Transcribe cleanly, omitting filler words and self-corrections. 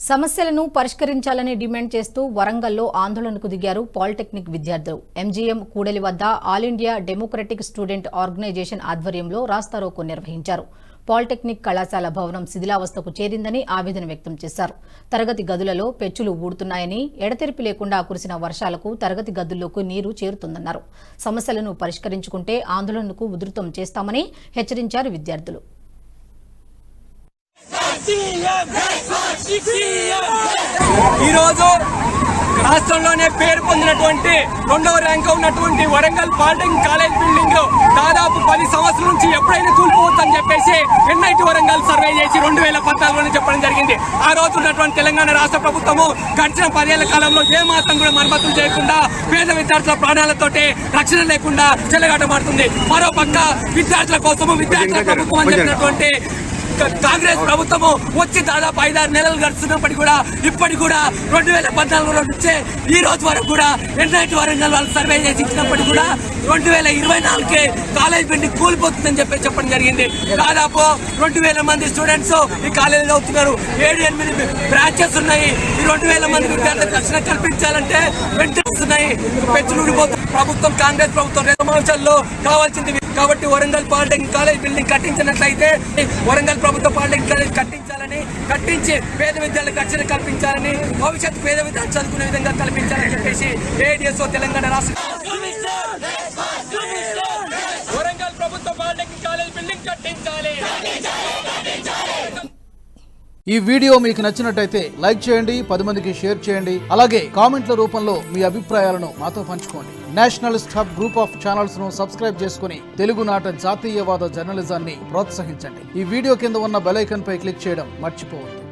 సమస్యలను పరిష్కరించాలని డిమాండ్ చేస్తూ వరంగల్లో ఆందోళనకు దిగారు పాలిటెక్నిక్ విద్యార్థులు. ఎంజీఎం కూడలి వద్ద All India Democratic Student Organisation ఆధ్వర్యంలో రాస్తారోకో నిర్వహించారు. పాలిటెక్నిక్ కళాశాల భవనం శిథిలావస్థకు చేరిందని ఆవేదన వ్యక్తం చేశారు. తరగతి గదులలో పెచ్చులు ఊడుతున్నాయని, ఎడతెరిపి లేకుండా కురిసిన వర్షాలకు తరగతి గదుల్లోకి నీరు చేరుతుందన్నారు. సమస్యలను పరిష్కరించుకుంటే ఆందోళనకు ఉధృతం చేస్తామని హెచ్చరించారు విద్యార్థులు. ఈరోజు రాష్ట్రంలోనే పేరు పొందినటువంటి 2వ ర్యాంక్ ఉన్నటువంటి వరంగల్ పాలిటెక్నిక్ కాలేజ్ బిల్డింగ్ దాదాపు 10 సంవత్సరాల నుంచి ఎప్పుడైనా కూలిపోవచ్చని చెప్పేసి ఎన్ఐటి వరంగల్ సర్వే చేసి 2014లోనే చెప్పడం జరిగింది. ఆ రోజు ఉన్నటువంటి తెలంగాణ రాష్ట్ర ప్రభుత్వము గడిచిన 10 ఏళ్ల కాలంలో ఏ మాత్రం కూడా మరమ్మతులు చేయకుండా పేద విద్యార్థుల ప్రాణాలతోటి రక్షణ లేకుండా చెలగాటమాడుతుంది. మరో పక్క విద్యార్థుల కోసము విద్యార్థుల ప్రభుత్వం అని చెప్పినటువంటి కాంగ్రెస్ ప్రభుత్వము వచ్చి దాదాపు 5-6 నెలలు గడుస్తున్నప్పటికీ కూడా ఇప్పటికి కూడా 2014 నుంచే ఈ రోజు వరకు కూడా ఎన్ఐటి వరంగల్ వాళ్ళు సర్వే చేసి ఇచ్చినప్పటికీ కూడా 2024కే కాలేజ్ బిల్డింగ్ కూలిపోతుందని చెప్పడం జరిగింది. దాదాపు 2000 మంది స్టూడెంట్స్ ఈ కాలేజీలో అవుతున్నారు. 7-8 బ్రాంచెస్ ఉన్నాయి. ఈ 2000 మంది విద్యార్థులకు రక్షణ కల్పించాలంటే వెంటనే పెంచులు ఊడిపోతుంది. ప్రభుత్వం కాంగ్రెస్ ప్రభుత్వం సమావేశాల్లో కావాల్సింది కాబట్టి వరంగల్ పాలిటెక్నిక్ కాలేజ్ బిల్డింగ్ కట్టించినట్లయితే వరంగల్ ప్రభుత్వ పాలిటెక్నిక్ కాలేజ్ కట్టించి పేద విద్యార్థులకు రక్షణ కల్పించాలని, భవిష్యత్ పేద విద్యార్థులు చదువుకునే విధంగా కల్పించాలని చెప్పేసి ఏడీఎస్ఓ తెలంగాణ రాష్ట్ర వరంగల్ ప్రభుత్వ పాలిటెక్నిక్ కాలేజ్ బిల్డింగ్ కట్టించాలి. ఈ వీడియో మీకు నచ్చినట్టయితే లైక్ చేయండి, 10 మందికి షేర్ చేయండి. అలాగే కామెంట్ల రూపంలో మీ అభిప్రాయాలను మాతో పంచుకోండి. Nationalist hub group of channels ను సబ్స్క్రైబ్ చేసుకుని తెలుగునాట జాతీయవాద జర్నలిజాన్ని ప్రోత్సహించండి. ఈ వీడియో కింద ఉన్న బెల్ ఐకాన్ పై క్లిక్ చేయడం మర్చిపోవద్దు.